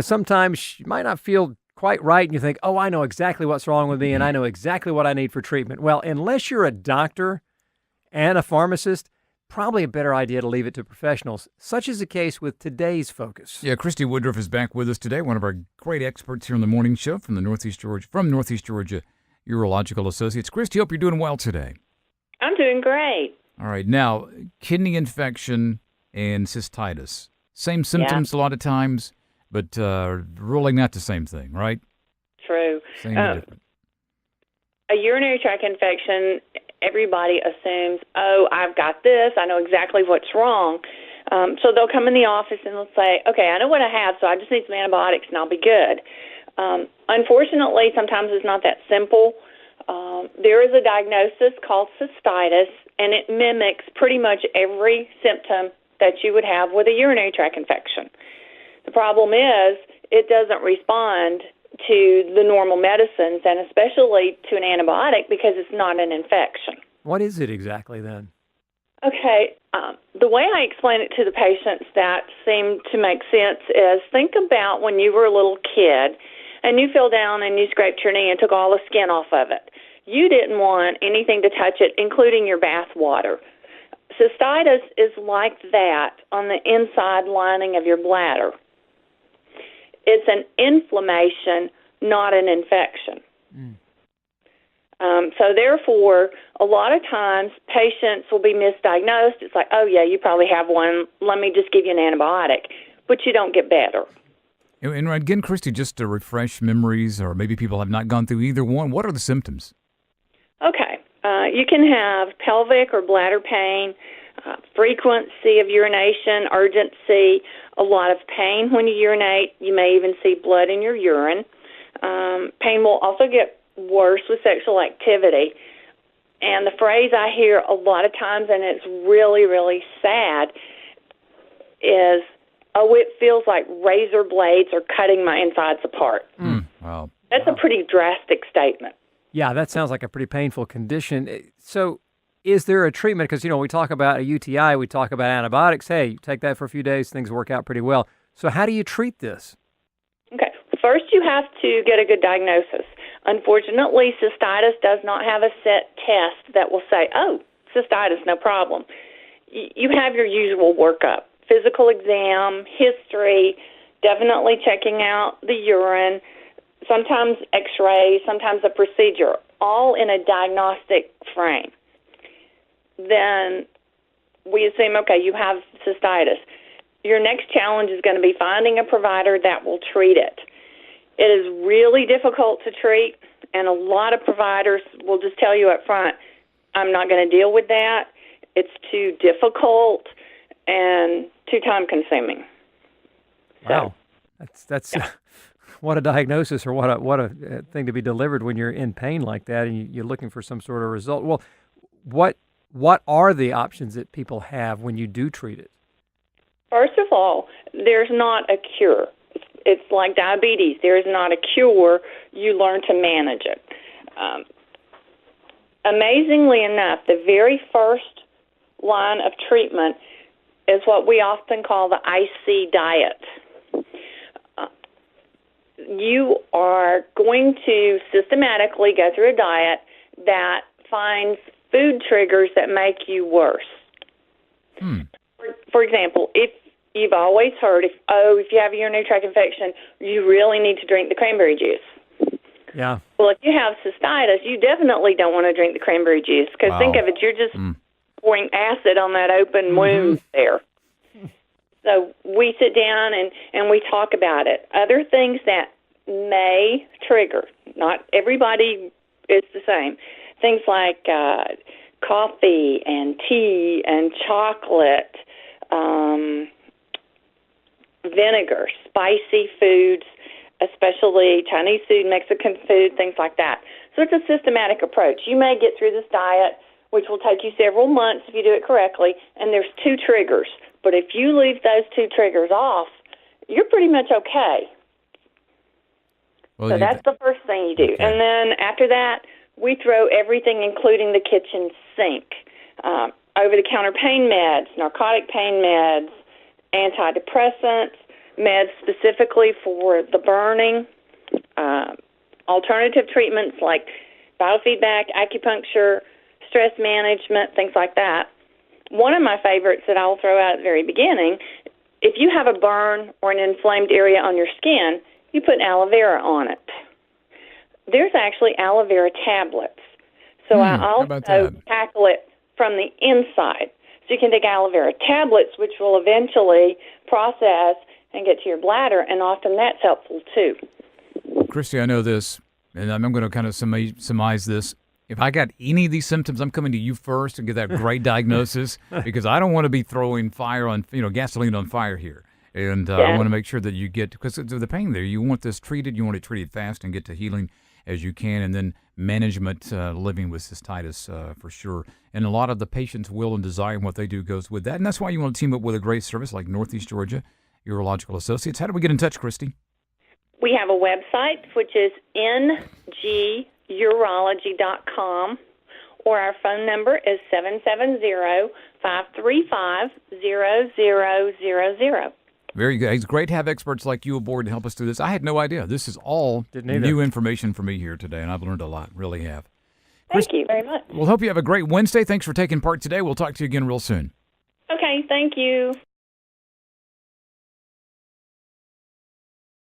sometimes you might not feel quite right and you think, oh, I know exactly what's wrong with me and I know exactly what I need for treatment. Well, unless you're a doctor and a pharmacist, probably a better idea to leave it to professionals. Such is the case with today's focus. Yeah, Christie Woodruff is back with us today, one of our great experts here on the morning show from Northeast Georgia Urological Associates. Christie, hope you're doing well today. I'm doing great. All right. Now, kidney infection and cystitis. Same symptoms a lot of times, but ruling not the same thing, right? True. Same but different. A urinary tract infection, everybody assumes, oh, I've got this. I know exactly what's wrong. So they'll come in the office and they'll say, okay, I know what I have, so I just need some antibiotics and I'll be good. Unfortunately, sometimes it's not that simple. There is a diagnosis called cystitis, and it mimics pretty much every symptom that you would have with a urinary tract infection. The problem is it doesn't respond to the normal medicines, and especially to an antibiotic, because it's not an infection. What is it exactly then? Okay, the way I explain it to the patients that seem to make sense is think about when you were a little kid and you fell down and you scraped your knee and took all the skin off of it. You didn't want anything to touch it, including your bath water. Cystitis is like that on the inside lining of your bladder. It's an inflammation, not an infection. So therefore, a lot of times patients will be misdiagnosed. It's like, oh, yeah, you probably have one. Let me just give you an antibiotic. But you don't get better. And again, Christie, just to refresh memories, or maybe people have not gone through either one, what are the symptoms? Okay. You can have pelvic or bladder pain, frequency of urination, urgency, a lot of pain when you urinate. You may even see blood in your urine. Pain will also get worse with sexual activity. And the phrase I hear a lot of times, and it's really, really sad, is, oh, it feels like razor blades are cutting my insides apart. Wow. That's a pretty drastic statement. Yeah, that sounds like a pretty painful condition. So is there a treatment? Because, we talk about a UTI, we talk about antibiotics. Hey, you take that for a few days, things work out pretty well. So how do you treat this? Okay. First, you have to get a good diagnosis. Unfortunately, cystitis does not have a set test that will say, oh, cystitis, no problem. You have your usual workup, physical exam, history, definitely checking out the urine, sometimes x-ray, sometimes a procedure, all in a diagnostic frame. Then we assume, okay, you have cystitis. Your next challenge is going to be finding a provider that will treat it. It is really difficult to treat, and a lot of providers will just tell you up front, I'm not going to deal with that. It's too difficult and too time-consuming. Wow. That's what a diagnosis, or what a thing to be delivered when you're in pain like that and you're looking for some sort of result. Well, what are the options that people have when you do treat it? First of all, there's not a cure. It's like diabetes. There is not a cure. You learn to manage it. Amazingly enough, the very first line of treatment is what we often call the IC diet. You are going to systematically go through a diet that finds food triggers that make you worse. For example, if you've always heard, if you have a urinary tract infection, you really need to drink the cranberry juice. Yeah. Well, if you have cystitis, you definitely don't want to drink the cranberry juice, because think of it, you're just pouring acid on that open wound there. So we sit down and we talk about it. Other things that may trigger, not everybody is the same, things like coffee and tea and chocolate, vinegar, spicy foods, especially Chinese food, Mexican food, things like that. So it's a systematic approach. You may get through this diet, which will take you several months if you do it correctly, and there's 2 triggers. But if you leave those 2 triggers off, you're pretty much okay. Well, so that's the first thing you do. Okay. And then after that, we throw everything, including the kitchen sink, over-the-counter pain meds, narcotic pain meds, antidepressants, meds specifically for the burning, alternative treatments like biofeedback, acupuncture, stress management, things like that. One of my favorites that I'll throw out at the very beginning, if you have a burn or an inflamed area on your skin, you put aloe vera on it. There's actually aloe vera tablets. So I also tackle it from the inside. So you can take aloe vera tablets, which will eventually process and get to your bladder, and often that's helpful too. Christie, I know this, and I'm going to kind of surmise this. If I got any of these symptoms, I'm coming to you first and get that great diagnosis because I don't want to be throwing gasoline on fire here. And I want to make sure that you get, because the pain there, you want this treated, you want it treated fast and get to healing as you can, and then management living with cystitis for sure. And a lot of the patients' will and desire and what they do goes with that. And that's why you want to team up with a great service like Northeast Georgia Urological Associates. How do we get in touch, Christie? We have a website, which is ngurology.com, or our phone number is 770-535-0000. Very good. It's great to have experts like you aboard to help us through this. I had no idea. This is all new information for me here today, and I've learned a lot. Really have. Thank you very much. We'll hope you have a great Wednesday. Thanks for taking part today. We'll talk to you again real soon. Okay, thank you.